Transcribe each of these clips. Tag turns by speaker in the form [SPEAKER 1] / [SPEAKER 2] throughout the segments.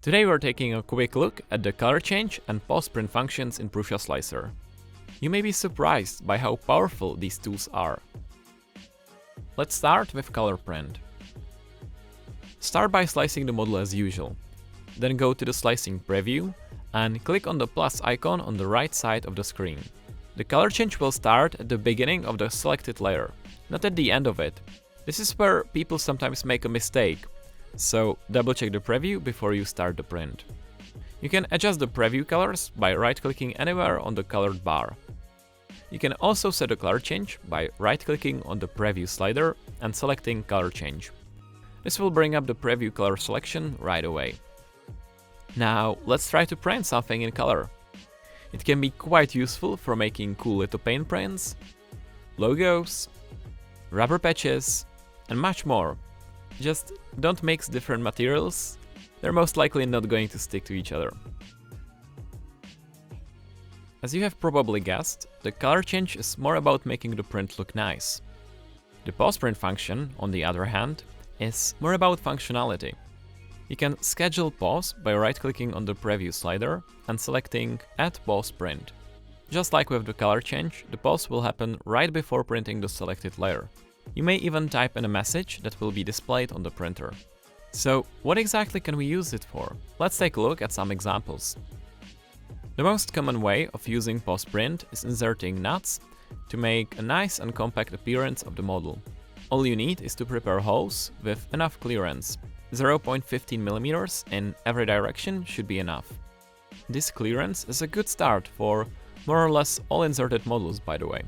[SPEAKER 1] Today we're taking a quick look at the color change and post-print functions in Prusa Slicer. You may be surprised by how powerful these tools are. Let's start with color print. Start by slicing the model as usual. Then go to the slicing preview and click on the plus icon on the right side of the screen. The color change will start at the beginning of the selected layer, not at the end of it. This is where people sometimes make a mistake, so double check the preview before you start the print. You can adjust the preview colors by right-clicking anywhere on the colored bar. You can also set a color change by right-clicking on the preview slider and selecting color change. This will bring up the preview color selection right away. Now let's try to print something in color. It can be quite useful for making cool little paint prints, logos, rubber patches, and much more. Just don't mix different materials, they're most likely not going to stick to each other. As you have probably guessed, the color change is more about making the print look nice. The post-print function, on the other hand, is more about functionality. You can schedule pause by right-clicking on the preview slider and selecting Add Pause Print. Just like with the color change, the pause will happen right before printing the selected layer. You may even type in a message that will be displayed on the printer. So, what exactly can we use it for? Let's take a look at some examples. The most common way of using post-print is inserting nuts to make a nice and compact appearance of the model. All you need is to prepare holes with enough clearance. 0.15 mm in every direction should be enough. This clearance is a good start for more or less all inserted models, by the way.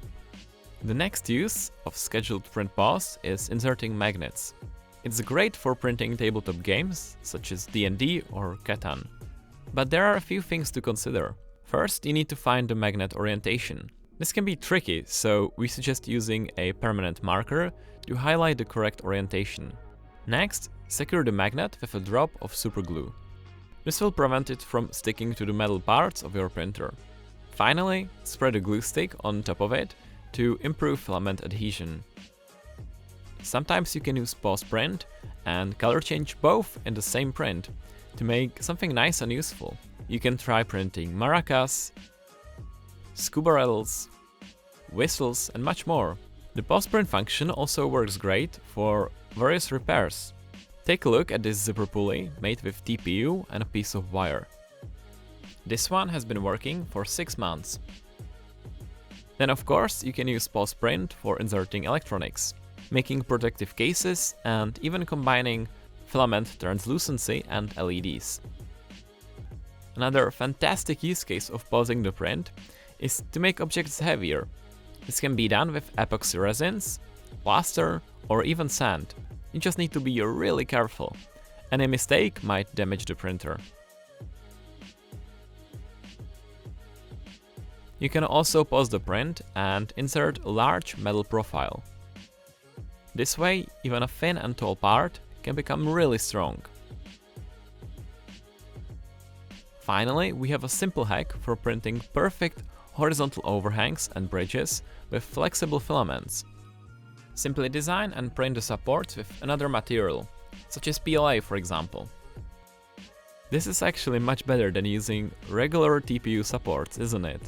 [SPEAKER 1] The next use of scheduled print pause is inserting magnets. It's great for printing tabletop games such as D&D or Catan. But there are a few things to consider. First, you need to find the magnet orientation. This can be tricky, so we suggest using a permanent marker to highlight the correct orientation. Next, secure the magnet with a drop of superglue. This will prevent it from sticking to the metal parts of your printer. Finally, spread a glue stick on top of it to improve filament adhesion. Sometimes you can use post-print and color change both in the same print to make something nice and useful. You can try printing maracas, scuba rattles, whistles, and much more. The post-print function also works great for various repairs. Take a look at this zipper pulley made with TPU and a piece of wire. This one has been working for 6 months. Then of course you can use post-print for inserting electronics, making protective cases, and even combining filament translucency and LEDs. Another fantastic use case of pausing the print is to make objects heavier. This can be done with epoxy resins, plaster, or even sand. You just need to be really careful. Any mistake might damage the printer. You can also pause the print and insert a large metal profile. This way, even a thin and tall part can become really strong. Finally, we have a simple hack for printing perfect horizontal overhangs and bridges with flexible filaments. Simply design and print the supports with another material, such as PLA for example. This is actually much better than using regular TPU supports, isn't it?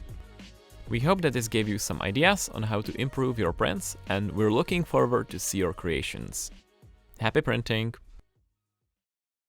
[SPEAKER 1] We hope that this gave you some ideas on how to improve your prints, and we're looking forward to see your creations. Happy printing!